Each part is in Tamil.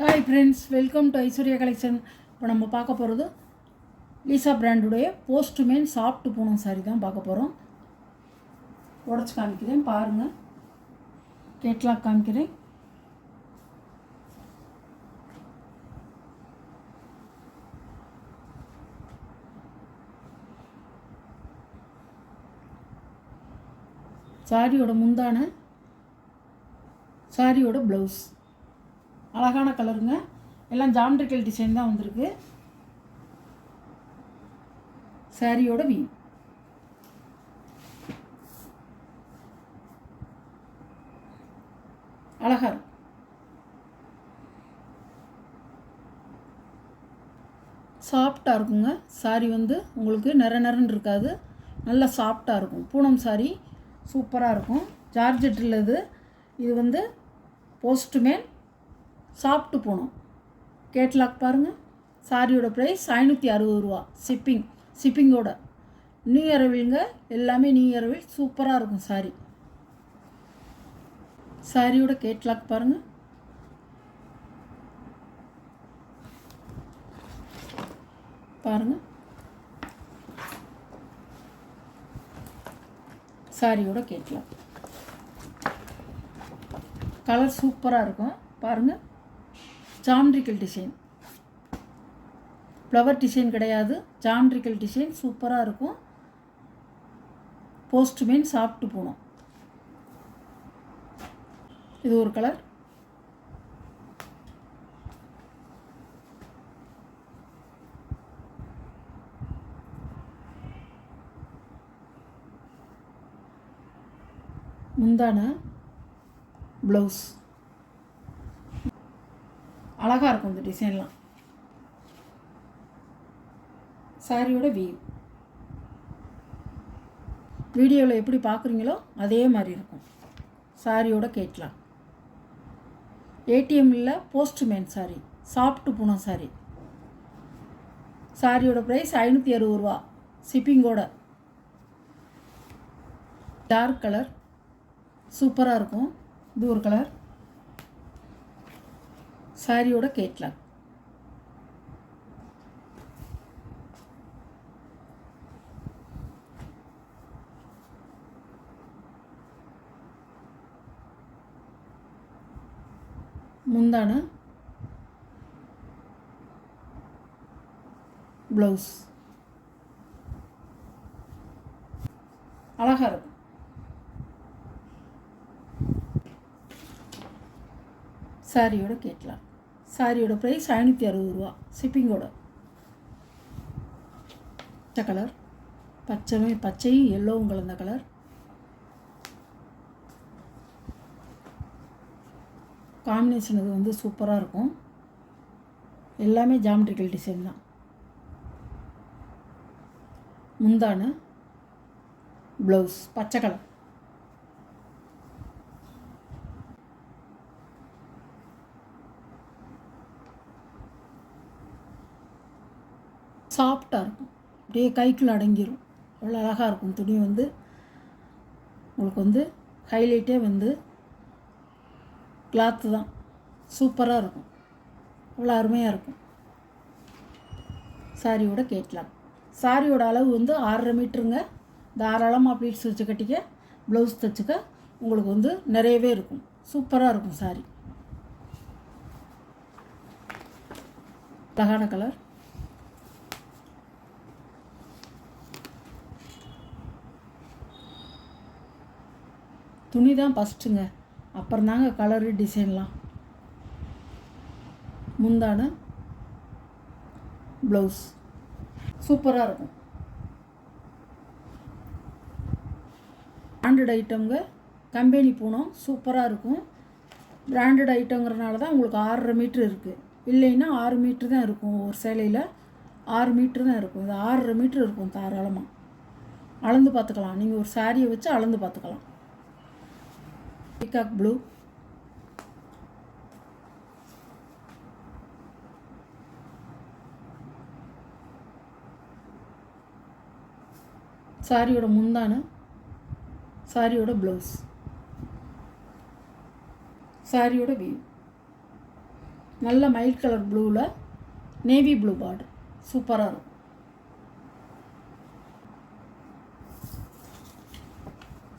Hi friends, welcome to Aishwarya collection. இப்போ நம்ம பார்க்க போகிறது லீசா பிராண்டுடைய போஸ்ட்மேன் சாஃப்ட் பூனம் சாரி தான் பார்க்க போகிறோம். உடச்சி காமிக்கிறேன் பாருங்கள். கேட்லாக் காமிக்கிறேன். சாரியோட முந்தான, சாரியோட ப்ளவுஸ் அழகான கலருங்க. எல்லாம் ஜாமெட்ரிக்கல் டிசைன் தான் வந்திருக்கு. சாரியோட வீ அழகா இருக்கும். சாஃப்டாக இருக்குங்க. சாரி உங்களுக்கு நரன்னு இருக்காது, நல்லா சாஃப்டாக இருக்கும். பூனம் சாரி சூப்பராக இருக்கும். ஜார்ஜெட்டில் இது போஸ்ட்மேன் சாஃப்ட் பூனம். கேட்லாக் பாருங்கள். சாரியோட ப்ரைஸ் 560 ரூபா. ஷிப்பிங்கோட. நியூ அரவில்ங்க, எல்லாமே நியூ அரவில். சூப்பராக இருக்கும் சாரி. சாரியோட கேட்லாக் பாருங்கள். சாரியோட கேட்லாக் கலர் சூப்பராக இருக்கும். பாருங்கள், ஜாமெட்ரிக்கல் டிசைன், ஃப்ளவர் டிசைன் கிடையாது, ஜாமெட்ரிக்கல் டிசைன் சூப்பராக இருக்கும். Postman soft Poonam. இது ஒரு கலர். முந்தான, ப்ளவுஸ் அழகாக இருக்கும். இந்த டிசைன்லாம் சாரியோட வீடியோவில் எப்படி பார்க்குறீங்களோ அதே மாதிரி இருக்கும். சாரியோட கேட்லாம். ஏடிஎம்மில் postman sorry, soft Poonam sorry. சாரியோட ப்ரைஸ் 560 ரூபா. ஷிப்பிங்கோட. டார்க் கலர் சூப்பராக இருக்கும். இது ஒரு கலர். சாரியோட கேட்லாக். முந்தான, ப்ளவுஸ் அழகாக இருக்கும். சாரியோட கேட்லாம். சாரியோட ப்ரைஸ் 560 ரூபா. ஷிப்பிங்கோட. பச்சை கலர், பச்சையும் எல்லோவும் கலந்த கலர். காம்பினேஷன் இது சூப்பராக இருக்கும். எல்லாமே ஜாமெட்ரிக்கல் டிசைன் தான். முந்தான, ப்ளவுஸ் பச்சை கலர். சாஃப்டாக இருக்கும். அப்படியே கைக்குள்ளே அடங்கிடும். அவ்வளோ அழகாக இருக்கும். துணி உங்களுக்கு ஹைலைட்டே கிளாத்து தான். சூப்பராக இருக்கும். அவ்வளோ அருமையாக இருக்கும். சாரியோட கேட்லாம். சாரியோட அளவு 6.5 மீட்டருங்க. தாராளமாக ப்ளீட்ஸ் வச்சு கட்டிக்க, ப்ளவுஸ் தைச்சிக்க. உங்களுக்கு நிறையவே இருக்கும். சூப்பராக இருக்கும் சாரி. அழகான கலர். துணி தான் ஃபஸ்ட்டுங்க, அப்புறம் தாங்க கலரு டிசைன்லாம். முந்தான, ப்ளவுஸ் சூப்பராக இருக்கும். பிராண்டட் ஐட்டம்ங்க. கம்பெனி பூனம் சூப்பராக இருக்கும். பிராண்டட் ஐட்டங்கிறனால தான் உங்களுக்கு 6.5 மீட்ரு இருக்குது. இல்லைன்னா 6 மீட்ரு தான் இருக்கும். ஒரு சேலையில் 6 மீட்ரு தான் இருக்கும். இது 6.5 மீட்ரு இருக்கும். தாராளமாக அளந்து பார்த்துக்கலாம். நீங்கள் ஒரு சாரியை வச்சு அளந்து பார்த்துக்கலாம். பீகாக் ப்ளூ, சாரியோட முந்தான, சாரியோட ப்ளவுஸ், சாரியோட வியூ. நல்ல மைல்ட் கலர் ப்ளூவில் நேவி ப்ளூ பார்டர் சூப்பராக இருக்கும்.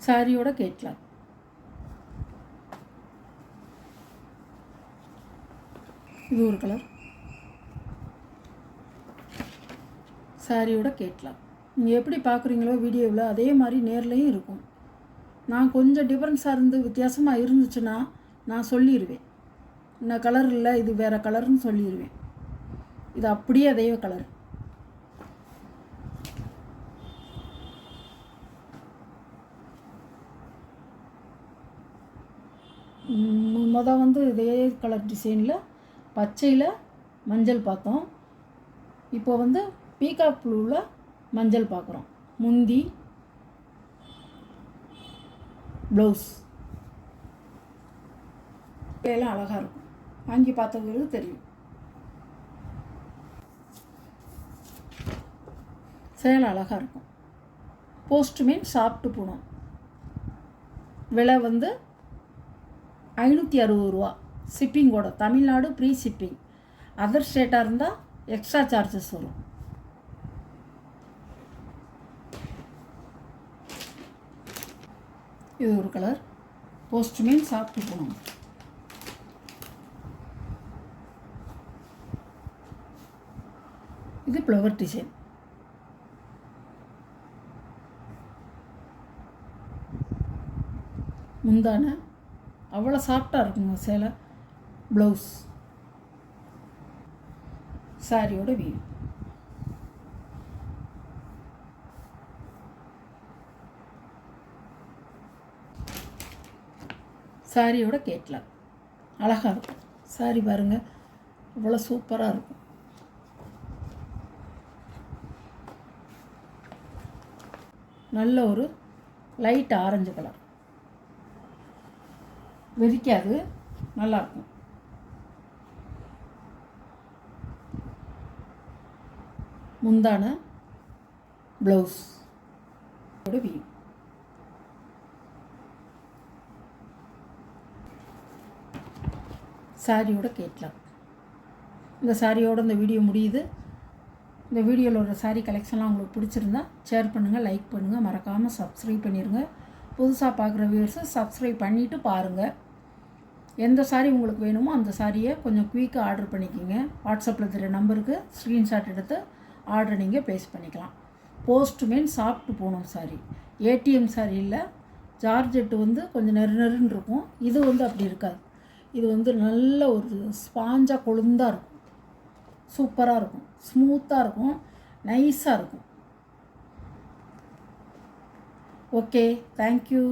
சாரியோட கேட்லாக். இது ஒரு கலர். சாரியோட கேட்லாக். நீங்கள் எப்படி பார்க்குறீங்களோ வீடியோவில் அதே மாதிரி நேர்லேயும் இருக்கும். நான் கொஞ்சம் டிஃப்ரென்ஸாக இருந்து வித்தியாசமாக இருந்துச்சுன்னா நான் சொல்லிடுவேன். இந்த கலர் இல்லை, இது வேறு கலர்னு சொல்லிடுவேன். இது அப்படியே அதே கலர். வந்து இதே கலர் டிசைனில் பச்சையில் மஞ்சள் பார்த்தோம். இப்போ வந்து பீகாக் ப்ளூவில் மஞ்சள் பார்க்குறோம். முந்தி, ப்ளவுஸ் எல்லாம் அழகாக இருக்கும். வாங்கி பார்த்தவங்களுக்கு தெரியும். சேலை அழகாக இருக்கும். போஸ்ட் மீன் சாப்பிட்டு போனோம். விலை வந்து 560 ரூபா. ஷிப்பிங்கோட. Tamil Nadu free shipping. அதர் ஸ்டேட்டாக இருந்தால் எக்ஸ்ட்ரா சார்ஜஸ் வரும். இது ஒரு கலர். போஸ்ட் மீன் சாப்பிட்டு போனோம். இது ஃப்ளவர் டிசைன். முந்தான அவ்வளோ சாஃப்டாக இருக்குங்க சேலை. ப்ளவுஸ். சாரியோட வியூ. சாரியோட கேட்லாக். அழகாக இருக்கும். சாரி பாருங்கள், அவ்வளோ சூப்பராக இருக்கும். நல்ல ஒரு லைட் ஆரஞ்சு கலர். வெடிக்காது, நல்லாயிருக்கும். முந்தான, ப்ளவுஸ் வியூ. சாரியோட கேட்லாக். இந்த சாரியோட இந்த வீடியோ முடியுது. இந்த வீடியோவில் ஒரு சாரீ கலெக்ஷன்லாம் உங்களுக்கு பிடிச்சிருந்தா ஷேர் பண்ணுங்கள், லைக் பண்ணுங்கள், மறக்காமல் சப்ஸ்கிரைப் பண்ணிடுங்க. புதுசாக பார்க்குற வியூவர்ஸை சப்ஸ்கிரைப் பண்ணிவிட்டு பாருங்கள். எந்த சாரீ உங்களுக்கு வேணுமோ அந்த சாரியை கொஞ்சம் குயிக்காக ஆர்டர் பண்ணிக்கிங்க. வாட்ஸ்அப்பில் தெரிய நம்பருக்கு ஸ்க்ரீன்ஷாட் எடுத்து ஆர்டர் நீங்கள் ப்ளேஸ் பண்ணிக்கலாம். போஸ்ட்மேன் சாப்பிட்டு போகணும் சாரி. ஏடிஎம் சாரி இல்லை. ஜார்ஜெட்டு வந்து கொஞ்சம் நெருன்னு இருக்கும். இது வந்து அப்படி இருக்காது. இது வந்து நல்ல ஒரு ஸ்பாஞ்சாக கொழுந்தாக இருக்கும். சூப்பராக இருக்கும். ஸ்மூத்தாக இருக்கும். நைஸாக இருக்கும். Okay, thank you.